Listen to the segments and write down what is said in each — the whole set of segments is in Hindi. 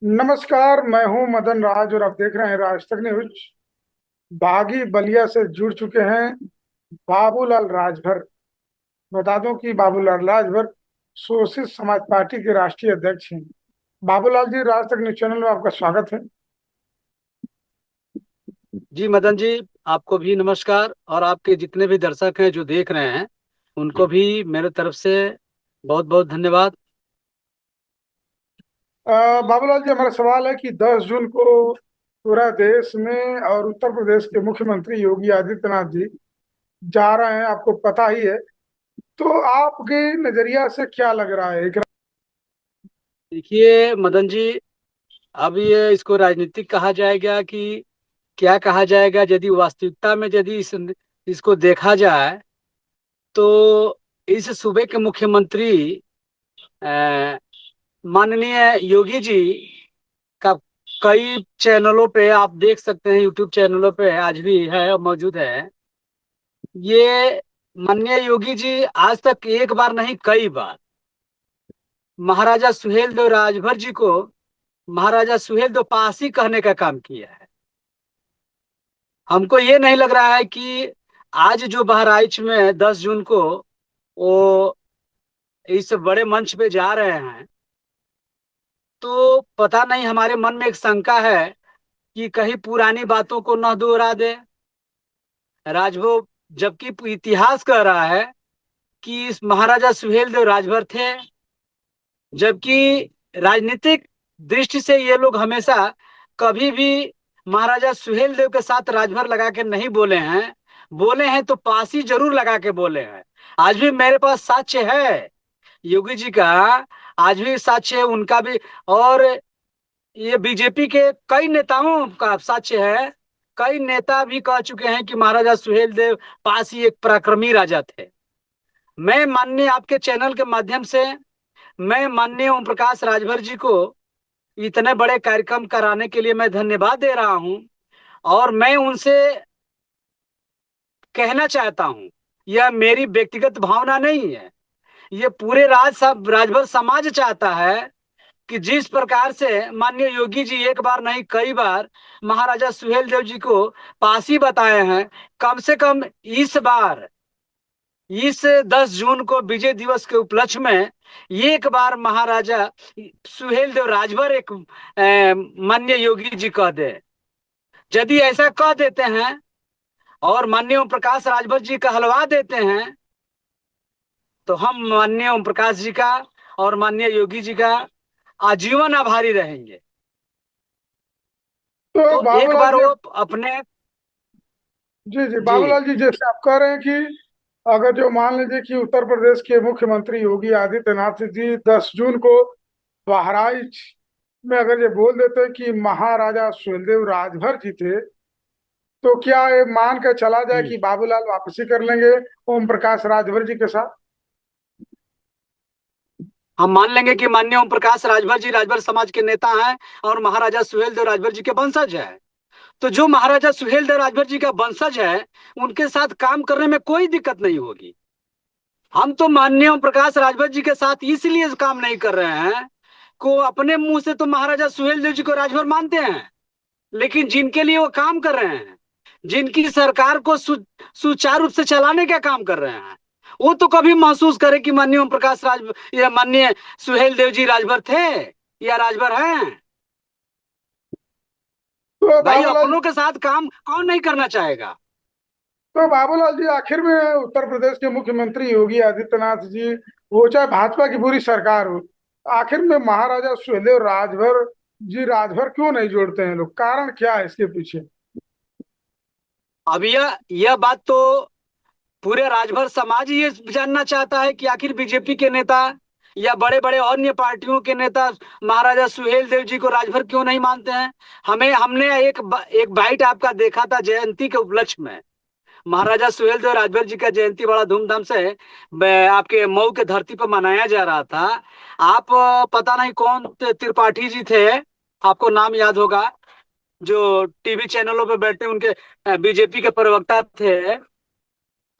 नमस्कार। मैं हूं मदन राज और आप देख रहे हैं राज तक न्यूज। बागी बलिया से जुड़ चुके हैं बाबूलाल राजभर। बता दूं कि बाबूलाल राजभर शोषित समाज पार्टी के राष्ट्रीय अध्यक्ष हैं। बाबूलाल जी, राज तक न्यूज चैनल में आपका स्वागत है। जी मदन जी, आपको भी नमस्कार। और आपके जितने भी दर्शक हैं जो देख रहे हैं उनको भी मेरे तरफ से बहुत बहुत धन्यवाद। बाबूलाल जी, हमारा सवाल है कि 10 जून को पूरा देश में और उत्तर प्रदेश के मुख्यमंत्री योगी आदित्यनाथ जी जा रहे हैं, आपको पता ही है। तो आपके नजरिया से क्या लग रहा है? देखिए मदन जी, अब ये इसको राजनीतिक कहा जाएगा कि क्या कहा जाएगा। यदि वास्तविकता में यदि इसको देखा जाए तो इस सूबे के मुख्यमंत्री अ, माननीय योगी जी का कई चैनलों पे आप देख सकते हैं, यूट्यूब चैनलों पे आज भी है और मौजूद है। ये माननीय योगी जी आज तक एक बार नहीं कई बार महाराजा सुहेलदेव राजभर जी को महाराजा सुहेलदेव पासी कहने का काम किया है। हमको ये नहीं लग रहा है कि आज जो बहराइच में 10 जून को वो इस बड़े मंच पे जा रहे हैं, तो पता नहीं, हमारे मन में एक शंका है कि कहीं पुरानी बातों को न दोहरा दे राजभोग, जबकि इतिहास कह रहा है कि इस महाराजा सुहेलदेव राजभर थे। जबकि राजनीतिक दृष्टि से ये लोग हमेशा कभी भी महाराजा सुहेलदेव के साथ राजभर लगा के नहीं बोले हैं। बोले हैं तो पासी जरूर लगा के बोले हैं। आज भी मेरे पास साक्ष्य है योगी जी का, आज भी साक्ष्य है उनका भी। और ये बीजेपी के कई नेताओं का साक्ष्य है। कई नेता भी कह चुके हैं कि महाराजा सुहेलदेव पासी एक पराक्रमी राजा थे। मैं माननीय आपके चैनल के माध्यम से मैं माननीय ओम प्रकाश राजभर जी को इतने बड़े कार्यक्रम कराने के लिए मैं धन्यवाद दे रहा हूं। और मैं उनसे कहना चाहता हूं, यह मेरी व्यक्तिगत भावना नहीं है, ये पूरे राजभर समाज चाहता है कि जिस प्रकार से माननीय योगी जी एक बार नहीं कई बार महाराजा सुहेलदेव जी को पासी बताए हैं, कम से कम इस बार इस 10 जून को विजय दिवस के उपलक्ष्य में एक बार महाराजा सुहेलदेव राजभर एक माननीय योगी जी कह दे। यदि ऐसा कह देते हैं और माननीय ओम प्रकाश राजभर जी कहलवा देते हैं तो हम माननीय ओम प्रकाश जी का और माननीय योगी जी का आजीवन आभारी रहेंगे। तो तो एक बाबूलाल बार जी, वो अपने। जी जी, जी बाबूलाल जी, जैसे आप कह रहे हैं कि अगर जो मान लीजिए कि उत्तर प्रदेश के मुख्यमंत्री योगी आदित्यनाथ जी 10 जून को बहराइच में अगर ये बोल देते कि महाराजा सुहेलदेव राजभर जी थे, तो क्या ये मान कर चला जाए जी, कि बाबूलाल वापसी कर लेंगे ओम प्रकाश राजभर जी के साथ? हम मान लेंगे कि माननीय ओम प्रकाश राजभर जी राजभर समाज के नेता हैं और महाराजा सुहेलदेव राजभर जी के वंशज है। तो जो महाराजा सुहेलदेव राजभर जी का वंशज है उनके साथ काम करने में कोई दिक्कत नहीं होगी। हम तो माननीय ओम प्रकाश राजभर जी के साथ इसलिए काम नहीं कर रहे हैं को अपने मुंह से तो महाराजा सुहेलदेव जी को राजभर मानते हैं, लेकिन जिनके लिए वो काम कर रहे हैं, जिनकी सरकार को सुचारू रूप से चलाने का काम कर रहे हैं, वो तो कभी महसूस करे कि माननीय ओम प्रकाश राज या माननीय सुहेलदेव जी राजभर थे या राजभर हैं। तो भाई, बाबूलाल अपनों के साथ काम कौन नहीं करना चाहेगा। तो बाबूलाल जी, आखिर में उत्तर प्रदेश के मुख्यमंत्री योगी आदित्यनाथ जी, वो चाहे भाजपा की पूरी सरकार हो, आखिर में महाराजा सुहेलदेव राजभर जी राजभर क्यों नहीं जोड़ते हैं लोग? कारण क्या है इसके पीछे? अब यह बात तो पूरे राजभर समाज ही ये जानना चाहता है कि आखिर बीजेपी के नेता या बड़े बड़े अन्य पार्टियों के नेता महाराजा सुहेलदेव जी को राजभर क्यों नहीं मानते हैं। हमने एक बाइट आपका देखा था जयंती के उपलक्ष्य में। महाराजा सुहेलदेव राजभर जी का जयंती बड़ा धूमधाम से आपके मऊ के धरती पर मनाया जा रहा था। आप पता नहीं कौन त्रिपाठी जी थे, आपको नाम याद होगा, जो टीवी चैनलों पे बैठे उनके बीजेपी के प्रवक्ता थे।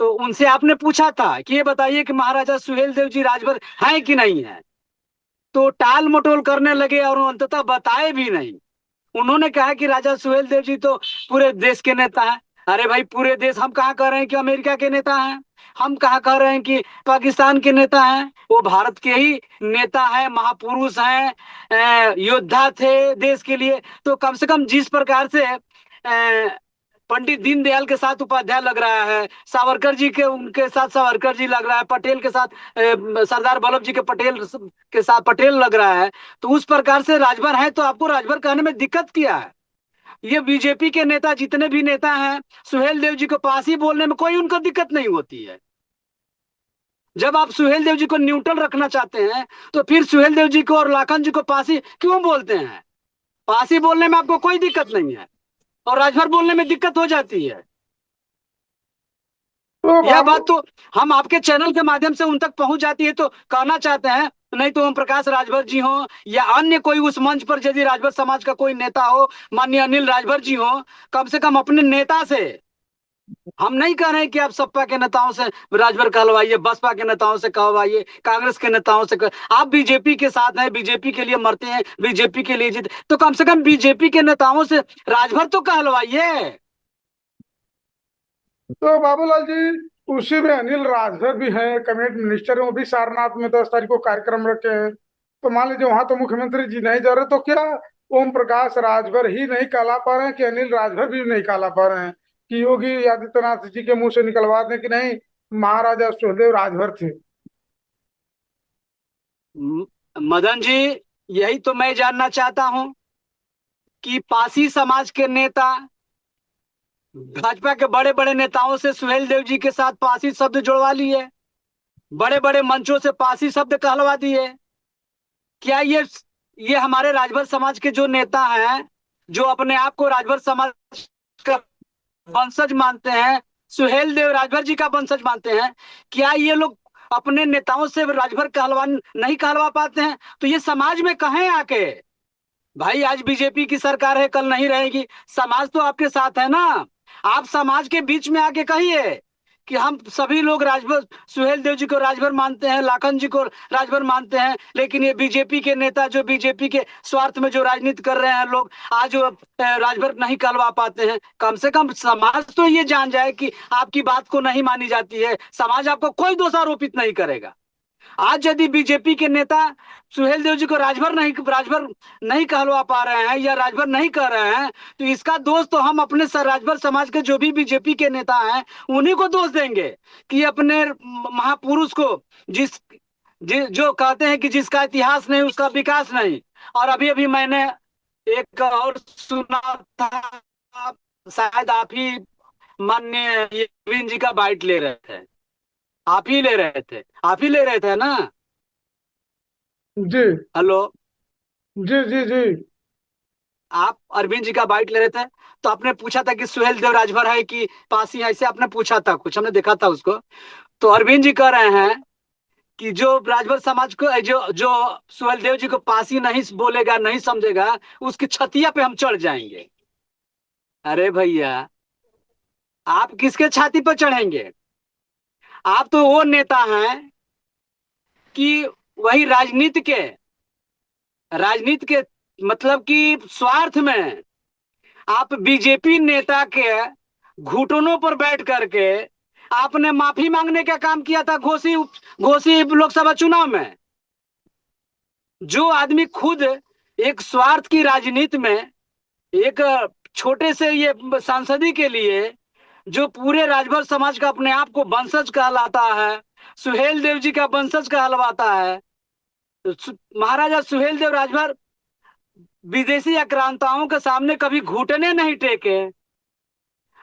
तो उनसे आपने पूछा था कि ये बताइए कि महाराजा सुहेलदेव जी राजभर हैं कि नहीं है। तो टाल मटोल करने लगे और अंततः बताए भी नहीं। उन्होंने कहा कि राजा सुहेल देव जी तो पूरे देश के नेता हैं। अरे भाई, पूरे देश हम कहाँ कह रहे हैं कि अमेरिका के नेता हैं, हम कहाँ कह रहे हैं कि पाकिस्तान के नेता हैं, वो भारत के ही नेता हैं, महापुरुष हैं, योद्धा थे देश के लिए। तो कम से कम जिस प्रकार से पंडित दीनदयाल के साथ उपाध्याय लग रहा है, सावरकर जी के उनके साथ सावरकर जी लग रहा है, पटेल के साथ सरदार वल्लभ जी के पटेल के साथ पटेल लग रहा है, तो उस प्रकार से राजभर है, तो आपको राजभर कहने में दिक्कत क्या है? ये बीजेपी के नेता जितने भी नेता हैं, सुहेल देव जी को पासी बोलने में कोई उनको दिक्कत नहीं होती है। जब आप सुहेल देव जी को न्यूट्रल रखना चाहते हैं, तो फिर सुहेल देव जी को और लाखन जी को पासी क्यों बोलते हैं? पासी बोलने में आपको कोई दिक्कत नहीं है, और राजभर बोलने में दिक्कत हो जाती है। तो यह बाबू, बात तो हम आपके चैनल के माध्यम से उन तक पहुंच जाती है, तो कहना चाहते हैं। नहीं तो ओम प्रकाश राजभर जी हो या अन्य कोई उस मंच पर यदि राजभर समाज का कोई नेता हो, माननीय अनिल राजभर जी हो, कम से कम अपने नेता से, हम नहीं कह रहे हैं कि आप सपा के नेताओं से राजभर कहलवाइए, बसपा के नेताओं से कहवाइए, कांग्रेस के नेताओं से आप बीजेपी के साथ हैं, बीजेपी के लिए मरते हैं, बीजेपी के लिए जीते, तो कम से कम बीजेपी के नेताओं से राजभर तो कहलवाइए। तो बाबूलाल जी, उसी में अनिल राजभर भी हैं, कैबिनेट मिनिस्टर हैं, वो भी सारनाथ में 10 तारीख को कार्यक्रम रखे हैं। तो मान लीजिए वहां तो मुख्यमंत्री जी नहीं जा रहे, तो क्या ओम प्रकाश राजभर ही नहीं कहला पा रहे हैं कि अनिल राजभर भी नहीं कहला पा रहे हैं कि योगी आदित्यनाथ जी के मुंह से निकलवा दें कि नहीं, महाराजा सुहेलदेव राजभर थे? मदन जी, यही तो मैं जानना चाहता हूं कि पासी समाज के नेता भाजपा के बड़े बड़े नेताओं से सुहेल देव जी के साथ पासी शब्द जुड़वा लिए, बड़े बड़े मंचों से पासी शब्द कहलवा दिए। क्या ये हमारे राजभर समाज के जो नेता हैं, जो अपने आप को राजभर समाज का वंशज मानते हैं, सुहेल देव राजभर जी का वंशज मानते हैं, क्या ये लोग अपने नेताओं से राजभर कहलवा नहीं कहलवा पाते हैं? तो ये समाज में कहें आके, भाई आज बीजेपी की सरकार है, कल नहीं रहेगी, समाज तो आपके साथ है ना। आप समाज के बीच में आके कहिए कि हम सभी लोग राजभर सुहेल देव जी को राजभर मानते हैं, लाखन जी को राजभर मानते हैं, लेकिन ये बीजेपी के नेता जो बीजेपी के स्वार्थ में जो राजनीति कर रहे हैं लोग, आज वो राजभर नहीं कहलवा पाते हैं। कम से कम समाज तो ये जान जाए कि आपकी बात को नहीं मानी जाती है, समाज आपको कोई दोषारोपित नहीं करेगा। आज यदि बीजेपी के नेता सुहेल देव जी को राजभर नहीं कहलवा पा रहे हैं या राजभर नहीं कह रहे हैं, तो इसका दोष तो हम अपने राजभर समाज के जो भी बीजेपी के नेता हैं उन्हीं को दोष देंगे कि अपने महापुरुष को जो कहते हैं कि जिसका इतिहास नहीं उसका विकास नहीं। और अभी अभी मैंने एक और सुना था, शायद आप ही माननीय नवीन जी का बाइट ले रहे थे, आप ही ले रहे थे ना? जी हेलो, जी जी जी। आप अरविंद जी का बाइट ले रहे थे, तो आपने पूछा था कि सुहेल देव राजभर है कि पासी है, ऐसे आपने पूछा था कुछ, हमने देखा था उसको। तो अरविंद जी कह रहे हैं कि जो राजभर समाज को जो जो सुहेल देव जी को पासी नहीं बोलेगा, नहीं समझेगा, उसकी छतिया पे हम चढ़ जाएंगे। अरे भैया, आप किसके छाती पर चढ़ेंगे? आप तो वो नेता हैं कि वही राजनीति के मतलब कि स्वार्थ में आप बीजेपी नेता के घुटनों पर बैठ करके आपने माफी मांगने का काम किया था घोसी घोसी लोकसभा चुनाव में। जो आदमी खुद एक स्वार्थ की राजनीति में एक छोटे से ये सांसदी के लिए जो पूरे राजभर समाज का अपने आप को वंशज कहलाता है, सुहेल देव जी का वंशज कहलवाता है, महाराजा सुहेल देव राजभर विदेशी आक्रांताओं के सामने कभी घुटने नहीं टेके,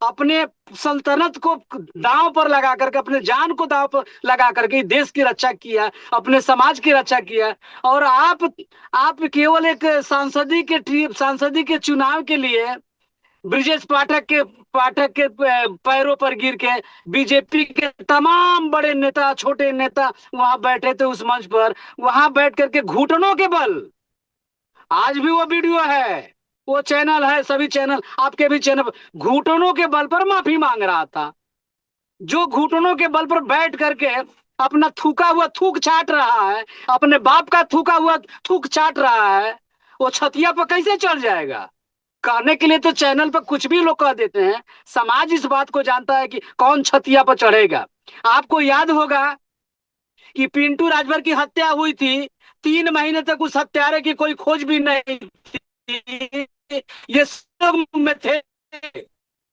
अपने सल्तनत को दांव पर लगा करके, अपने जान को दांव पर लगा करके देश की रक्षा किया, अपने समाज की रक्षा किया। और आप केवल एक सांसदी के चुनाव के लिए ब्रिजेश पाठक के पैरों पर गिर के बीजेपी के तमाम बड़े नेता, छोटे नेता वहां बैठे थे उस मंच पर, वहां बैठ करके घुटनों के बल, आज भी वो वीडियो है, वो चैनल है, सभी चैनल, आपके भी चैनल, घुटनों के बल पर माफी मांग रहा था। जो घुटनों के बल पर बैठ करके अपना थूका हुआ थूक चाट रहा है, अपने बाप का थूका हुआ थूक चाट रहा है, वो छतिया पर कैसे चढ़ जाएगा? कहने के लिए तो चैनल पर कुछ भी लोग कह देते हैं, समाज इस बात को जानता है कि कौन छतिया पर चढ़ेगा। आपको याद होगा कि पिंटू राजभर की हत्या हुई थी, 3 महीने तक उस हत्यारे की कोई खोज भी नहीं थी। ये सब में थे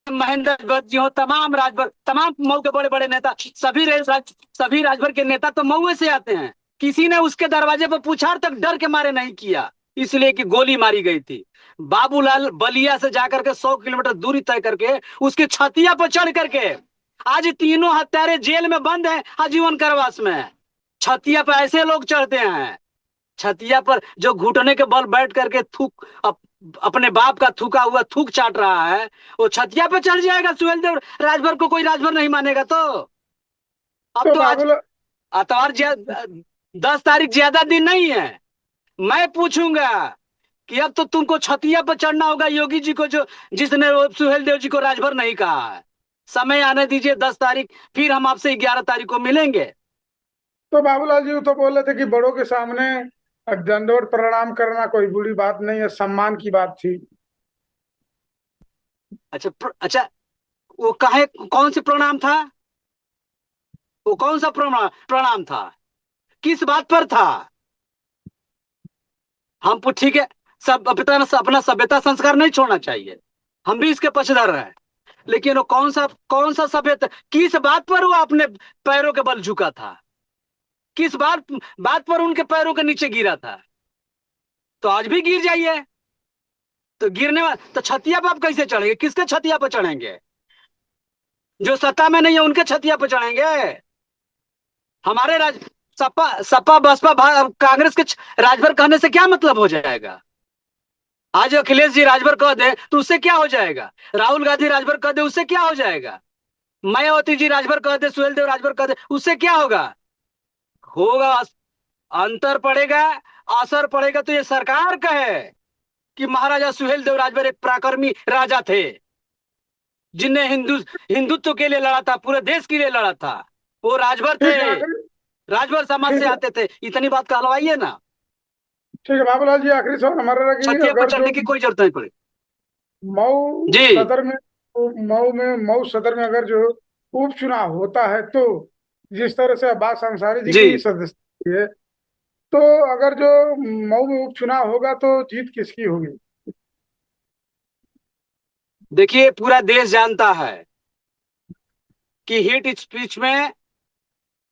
महेंद्र भट्ट जी हो, तमाम राजभर, तमाम मऊ के बड़े बड़े नेता, सभी राजभर के नेता तो मऊ से आते हैं। किसी ने उसके दरवाजे पर पूछार तक डर के मारे नहीं किया, इसलिए कि गोली मारी गई थी। बाबूलाल बलिया से जाकर के 100 किलोमीटर दूरी तय करके उसके छतिया पर चढ़ करके आज तीनों हत्यारे जेल में बंद हैं, आजीवन कारावास में। छतिया पर ऐसे लोग चढ़ते हैं, छतिया पर जो घुटने के बल बैठ करके अपने बाप का थूका हुआ थूक चाट रहा है, वो छतिया पे चढ़ जाएगा। सुहेलदेव राजभर को कोई राजभर नहीं मानेगा तो? अब तो तो आज बाबूलाल, आतवार 10 तारीख ज्यादा दिन नहीं है। मैं पूछूंगा कि अब तो तुमको छतिया पर चढ़ना होगा योगी जी को, जो जिसने सुहेलदेव जी को राजभर नहीं कहा है। समय आने दीजिए 10 तारीख, फिर हम आपसे 11 तारीख को मिलेंगे। तो बाबूलाल जी तो बोल रहे थे कि बड़ों के सामने दंडवत प्रणाम करना कोई बुरी बात नहीं है, सम्मान की बात थी। अच्छा अच्छा, वो काहे, कौन से प्रणाम था? वो कौन सा प्रणाम था? किस बात पर था? हमको ठीक है, सब अपना सभ्यता संस्कार नहीं छोड़ना चाहिए, हम भी इसके पक्षधर हैं। लेकिन वो कौन सा सभ्यता, किस बात पर वो अपने पैरों के बल झुका था? किस बात पर उनके पैरों के नीचे गिरा था? तो आज भी गिर जाइए। तो गिरने वाले तो छतिया पर आप कैसे चढ़ेंगे? किसके छतिया पर चढ़ेंगे? जो सत्ता में नहीं है उनके छतिया पर चढ़ेंगे? हमारे सपा सपा बसपा कांग्रेस के राजभर कहने से क्या मतलब हो जाएगा? आज अखिलेश जी राजभर कह दे तो उससे क्या हो जाएगा? राहुल गांधी राजभर कह दे उससे क्या हो जाएगा? मायावती जी राजभर कह दे, सुहेलदेव राजभर कह दे, उससे क्या होगा? होगा, अंतर पड़ेगा, असर पड़ेगा। तो ये सरकार कहे कि महाराजा सुहेलदेव राजभर एक पराक्रमी राजा थे, जिनने हिंदुत्व के लिए लड़ा था, पूरे देश के लिए लड़ा था, वो राजभर थे, ठीक है, आखिरी। राजभर समाज ठीक से है। आते थे। इतनी बात कहलवाइए ना, ठीक है बाबूलाल जी, आखिरी सवाल हमारा रहा कि छतिया पर अगर जो चढ़ने की कोई जरूरत नहीं पड़ी। मऊ जी सदर में मऊ सदर में अगर जो उपचुनाव होता है, तो जिस तरह से अब्बास अंसारी जी की जी, सदस्य है, तो अगर जो मऊ में उपचुनाव होगा तो जीत किसकी होगी? देखिए पूरा देश जानता है कि हेट स्पीच में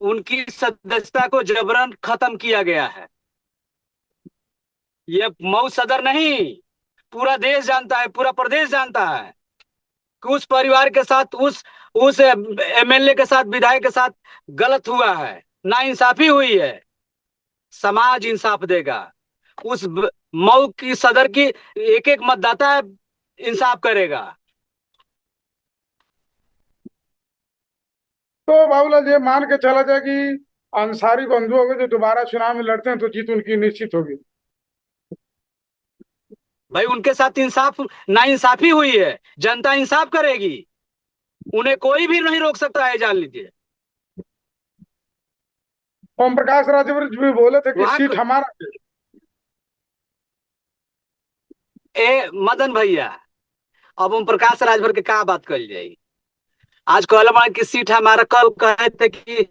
उनकी सदस्यता को जबरन खत्म किया गया है। ये मऊ सदर नहीं, पूरा देश जानता है, पूरा प्रदेश जानता है कि उस परिवार के साथ, उस एमएलए के साथ, विधायक के साथ गलत हुआ है, नाइंसाफी हुई है। समाज इंसाफ देगा। मऊ की सदर की एक एक मतदाता इंसाफ करेगा। तो बाबूलाल ये मान के चला जाए कि अंसारी बंधु अगर जो दोबारा चुनाव में लड़ते हैं तो जीत उनकी निश्चित होगी। भाई उनके साथ इंसाफ, नाइंसाफी हुई है, जनता इंसाफ करेगी, उन्हें कोई भी नहीं रोक सकता है, जान लीजिए। ओम प्रकाश राजभर भी बोले थे कि सीट वहां हमारा है। मदन भैया, अब ओम प्रकाश राजभर के का बात कल जाई? आज कहल की सीट हमारा, कल कहे थे कि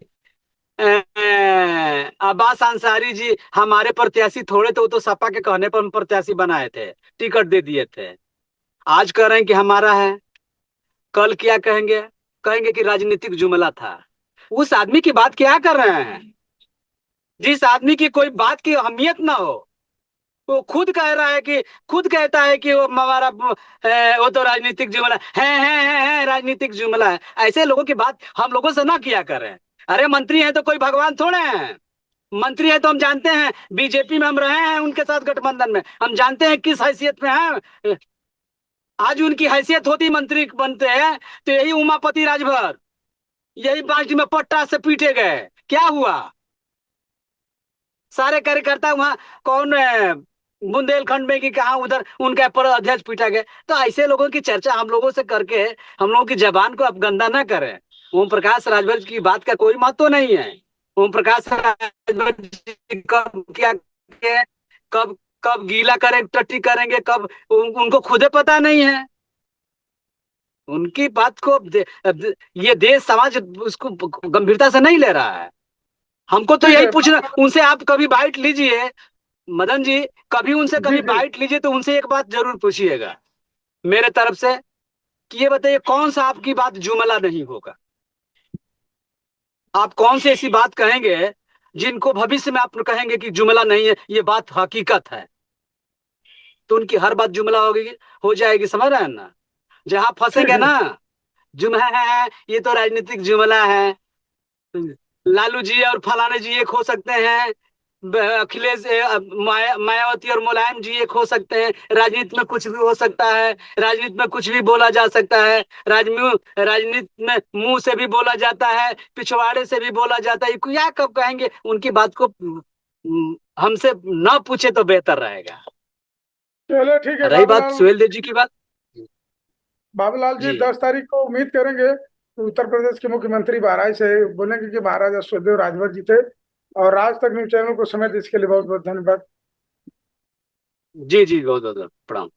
अब्बास अंसारी जी हमारे प्रत्याशी थोड़े थे, वो तो सपा के कहने पर हम प्रत्याशी बनाए थे, टिकट दे दिए थे। आज कह रहे हैं कि हमारा है, कल क्या कहेंगे? कहेंगे कि राजनीतिक जुमला था। उस आदमी की बात क्या कर रहे हैं? जिस आदमी की कोई बात की अहमियत ना हो, वो खुद कह रहा है कि, खुद कहता है कि वो हमारा वो तो राजनीतिक जुमला है, राजनीतिक जुमला है। ऐसे लोगों की बात हम लोगों से ना किया करें। अरे मंत्री है तो कोई भगवान थोड़े हैं। मंत्री है तो हम जानते हैं, बीजेपी में हम रहे हैं, उनके साथ गठबंधन में, हम जानते हैं किस हैसियत में है। आज उनकी हैसियत होती, मंत्री बनते हैं तो यही उमापति राजभर, यही बाल्टी में पट्टा से पीटे गए, क्या हुआ? सारे कार्यकर्ता वहां कौन बुंदेलखंड में कि कहा उधर उनके पर अध्यक्ष पीटा गया। तो ऐसे लोगों की चर्चा हम लोगों से करके हम लोगों की जबान को अब गंदा ना करें। ओम प्रकाश राजभर की बात का कोई महत्व नहीं है। ओम प्रकाश राजभर जी कब क्या किए, कब कब गीला करें टट्टी करेंगे, कब उनको खुदे पता नहीं है। उनकी बात को ये देश समाज उसको गंभीरता से नहीं ले रहा है। हमको तो ठीक यही है पूछना उनसे, आप कभी बाइट लीजिए मदन जी, कभी उनसे जी कभी जी। बाइट लीजिए तो उनसे एक बात जरूर पूछिएगा मेरे तरफ से, कि ये बताइए कौन सा आपकी बात जुमला नहीं होगा। आप कौन सी ऐसी बात कहेंगे जिनको भविष्य में आप कहेंगे कि जुमला नहीं है, ये बात हकीकत है। तो उनकी हर बात जुमला होगी, हो जाएगी, समझ रहे हैं ना। जहां ठीक फंसेंगे है ना, जुमला है ये तो राजनीतिक जुमला है, लालू जी और फलाने जी एक हो सकते हैं, अखिलेश मायावती और मुलायम जी एक हो सकते हैं, राजनीति में कुछ भी हो सकता है, राजनीति में कुछ भी बोला जा सकता है, राजनीति में मुंह से भी बोला जाता है, पिछवाड़े से भी बोला जाता है। ये क्या कब कहेंगे, उनकी बात को हमसे न पूछे तो बेहतर रहेगा। चलो ठीक है रही बात बाबूलाल। सुहेल देव जी की बात। बाबूलाल जी जी 10 तारीख को उम्मीद करेंगे कि उत्तर प्रदेश के मुख्यमंत्री बहराइच से बोलेंगे कि महाराजा सुखदेव राजभर जी थे। और आज तक न्यूज चैनल को समय देने के लिए बहुत बहुत धन्यवाद। जी जी, बहुत बहुत प्रणाम।